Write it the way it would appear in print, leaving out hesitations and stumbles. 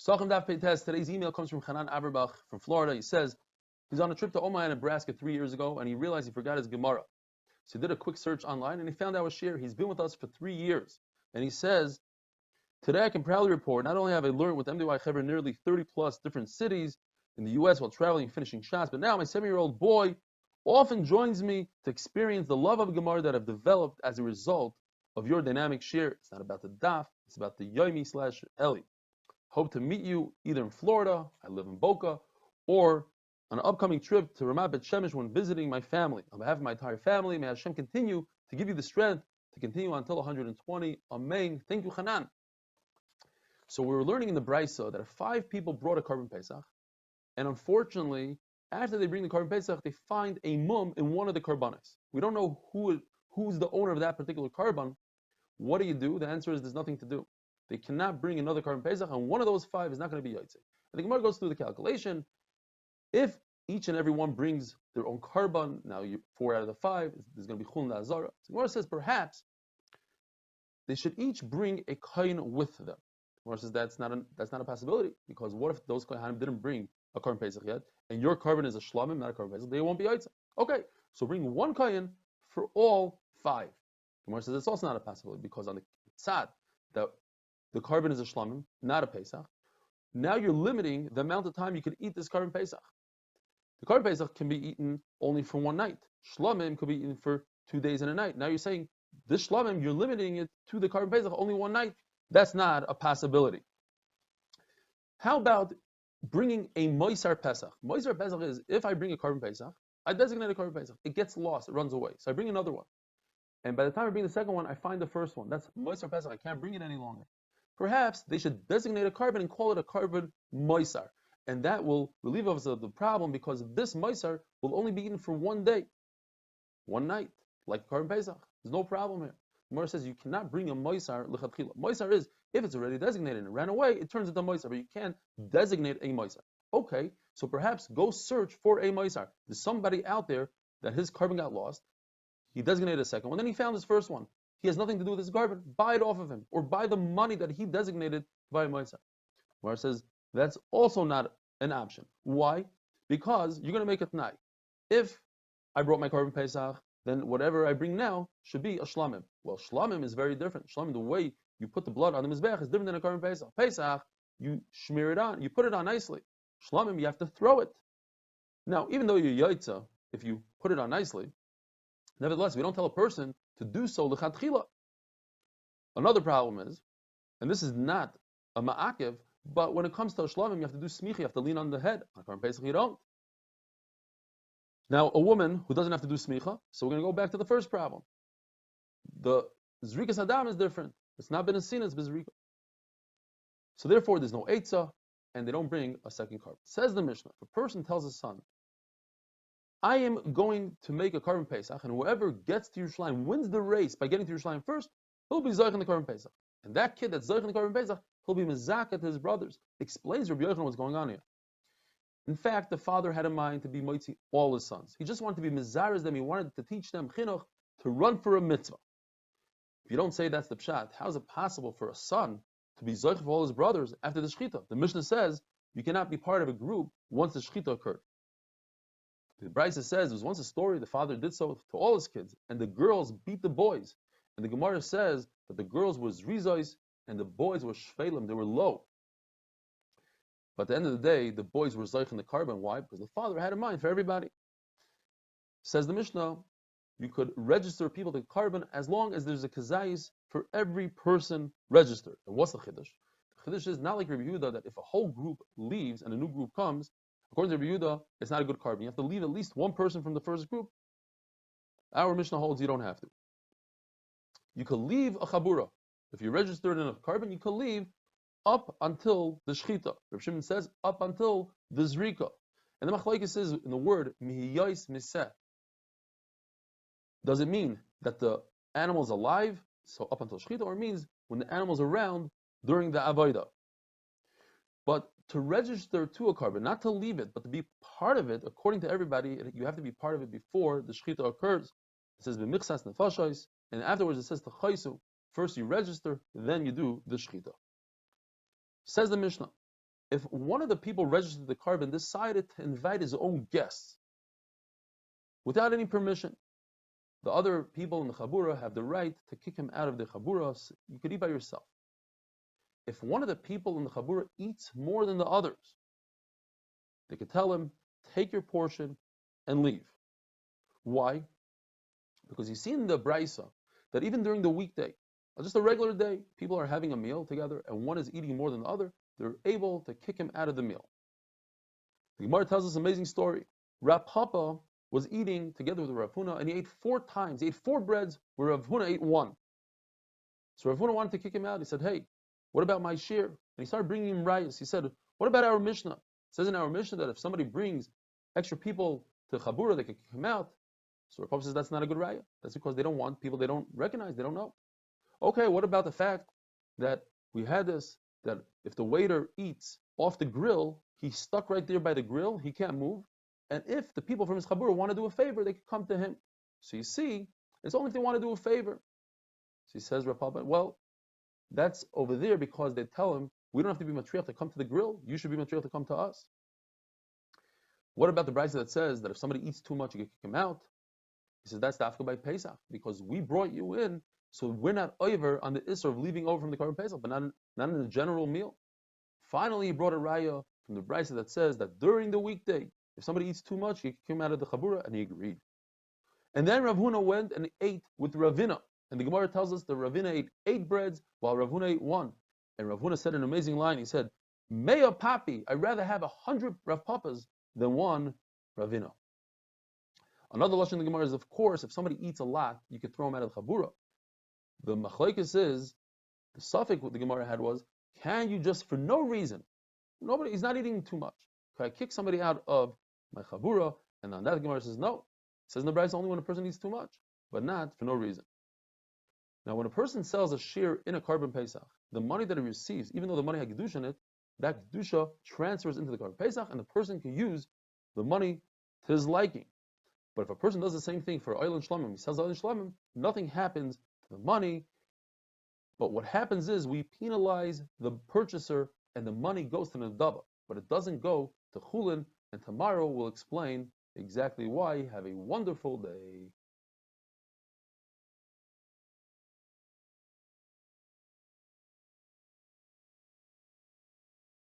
Pesachim Daf Pei Tes. Today's email comes from Hanan Averbach from Florida. He says he's on a trip to Omaha, Nebraska 3 years ago, and he realized he forgot his Gemara. So he did a quick search online, and he found our share. He's been with us for 3 years. And he says, today I can proudly report, not only have I learned with MDY Chaver nearly 30 plus different cities in the U.S. while traveling and finishing shots, but now my 7-year-old boy often joins me to experience the love of Gemara that I've developed as a result of your dynamic share. It's not about the daf, it's about the yomi / Eli. Hope to meet you either in Florida, I live in Boca, or on an upcoming trip to Ramat Bet Shemesh when visiting my family. On behalf of my entire family, may Hashem continue to give you the strength to continue until 120. Amen. Thank you, Hanan. So we were learning in the Brisa that if 5 people brought a carbon Pesach, and unfortunately, after they bring the carbon Pesach, they find a mum in one of the carbonis. We don't know who's the owner of that particular carbon. What do? The answer is there's nothing to do. They cannot bring another carbon Pesach, and one of those 5 is not going to be Yaitse. And the Gemara goes through the calculation. If each and every one brings their own carbon, now 4 out of the 5, there's going to be Chulun Azara. So the Gemara says perhaps they should each bring a kain with them. The Gemara says that's not a possibility, because what if those Kohanim didn't bring a carbon Pesach yet, and your carbon is a shlamim, not a carbon Pesach? They won't be Yaitse. Okay, so bring one kain for all 5. The Gemara says it's also not a possibility, because on the tzad, the carbon is a shlamim, not a Pesach. Now you're limiting the amount of time you can eat this carbon Pesach. The carbon Pesach can be eaten only for one night. Shlamim could be eaten for 2 days and a night. Now you're saying this shlamim, you're limiting it to the carbon Pesach only one night. That's not a possibility. How about bringing a Moisar Pesach? Moisar Pesach is, if I bring a carbon Pesach, I designate a carbon Pesach. It gets lost, it runs away. So I bring another one. And by the time I bring the second one, I find the first one. That's Moisar Pesach. I can't bring it any longer. Perhaps they should designate a carbon and call it a carbon Moisar. And that will relieve us of the problem, because this Moisar will only be eaten for 1 day, 1 night, like carbon Pesach. There's no problem here. Gemara says you cannot bring a Moisar l'chatchila. Moisar is, if it's already designated and it ran away, it turns into Moisar, but you can't designate a Moisar. Okay, so perhaps go search for a Moisar. There's somebody out there that his carbon got lost. He designated a second one, then he found his first one. He has nothing to do with his carbon. Buy it off of him, or buy the money that he designated by a Moisar. Gemara says that's also not an option. Why? Because you're going to make it tnai. If I brought my carbon Pesach, then whatever I bring now should be a shlamim. Well, shlamim is very different. Shlamim, the way you put the blood on the mizbech is different than a carbon Pesach. Pesach, you smear it on, you put it on nicely. Shlamim, you have to throw it. Now, even though you're yaitza, if you put it on nicely, nevertheless, we don't tell a person to do so l'chatchila. Another problem is, and this is not a ma'akev, but when it comes to a shlamim, you have to do smicha, you have to lean on the head. On carbon Pesach, you don't. Now, a woman who doesn't have to do smicha, so we're going to go back to the first problem. The zrikas adam is different. It's not been a sin, it's bezrika. So therefore, there's no eitzah, and they don't bring a second carbon. Says the Mishnah, if a person tells his son, I am going to make a carbon Pesach, and whoever gets to Yerushalayim wins the race by getting to Yerushalayim first, he'll be Zayich in the carbon Pesach. And that kid that's Zayich in the carbon Pesach, he'll be Mezakat to his brothers. Explains Rabbi Yochanan what's going on here. In fact, the father had in mind to be Moitzi all his sons. He just wanted to be Mezares them. He wanted to teach them chinuch, to run for a mitzvah. If you don't say that's the pshat, how is it possible for a son to be Zayich for all his brothers after the Shechita? The Mishnah says you cannot be part of a group once the Shechita occurred. The Brisa says there was once a story, the father did so to all his kids, and the girls beat the boys. And the Gemara says that the girls were zrizos and the boys were shvelim, they were low. But at the end of the day, the boys were zaych in the carbon. Why? Because the father had in mind for everybody. Says the Mishnah, you could register people to carbon as long as there's a kazayis for every person registered. And what's the chiddush? The chiddush is not like Rabbi Yehuda, that if a whole group leaves and a new group comes, according to Rabbi Yehuda, it's not a good carbon. You have to leave at least one person from the first group. Our Mishnah holds you don't have to. You could leave a chabura. If you're registered in a carbon, you could leave up until the shchita. Reb Shimon says up until the zrika. And the machlokes says in the word mihiyais miseh. Does it mean that the animal's alive, so up until shchita, or it means when the animal's around during the avodah? But to register to a carbon, not to leave it, but to be part of it, according to everybody, you have to be part of it before the shchita occurs. It says b'michsas nefashos, and afterwards it says t'chaisu. First you register, then you do the shchita. Says the Mishnah, if one of the people registered the carbon decided to invite his own guests without any permission, the other people in the chabura have the right to kick him out of the chabura. So you could eat by yourself. If one of the people in the chabura eats more than the others, they could tell him, take your portion and leave. Why? Because you see in the Braisa that even during the weekday, just a regular day, people are having a meal together and one is eating more than the other, they're able to kick him out of the meal. The Gemara tells us an amazing story. Rav Papa was eating together with Rav Huna and he ate 4 times. He ate 4 breads where Rav Huna ate 1. So Rav Huna wanted to kick him out. He said, hey, what about my share? And he started bringing him rayas. He said, what about our Mishnah? It says in our Mishnah that if somebody brings extra people to Chabura, they can kick him out. So Rav Papa says that's not a good raya. That's because they don't want people they don't recognize, they don't know. Okay, what about the fact that we had this, that if the waiter eats off the grill, he's stuck right there by the grill, he can't move. And if the people from his Chabura want to do a favor, they can come to him. So you see, it's only if they want to do a favor. So he says, Rav Papa, well, that's over there because they tell him, we don't have to be matriach to come to the grill, you should be matriach to come to us. What about the brisa that says that if somebody eats too much, you can kick him out? He says, that's dafka by Pesach, because we brought you in, so we're not over on the isser of leaving over from the Korban Pesach, but not in the general meal. Finally, he brought a raya from the brisa that says that during the weekday, if somebody eats too much, you can kick him out of the Chabura, and he agreed. And then Rav Huna went and ate with Ravina. And the Gemara tells us that Ravina ate 8 breads while Rav Huna ate 1. And Rav Huna said an amazing line. He said, Mea papi, I'd rather have 100 Rav Papas than 1 Ravina. Another lashon in the Gemara is, of course, if somebody eats a lot, you could throw him out of the Chabura. The machlekes is, the suffix what the Gemara had was, can you just for no reason, he's not eating too much, can I kick somebody out of my Chabura? And on that the Gemara says, no. It says in the Brisa only when a person eats too much, but not for no reason. Now, when a person sells a share in a Korban Pesach, the money that he receives, even though the money had Kedusha in it, that Kedusha transfers into the Korban Pesach, and the person can use the money to his liking. But if a person does the same thing for oil and shlamim, he sells oil and shlamim, nothing happens to the money. But what happens is we penalize the purchaser, and the money goes to Nadaba, but it doesn't go to Chulin. And tomorrow we'll explain exactly why. Have a wonderful day.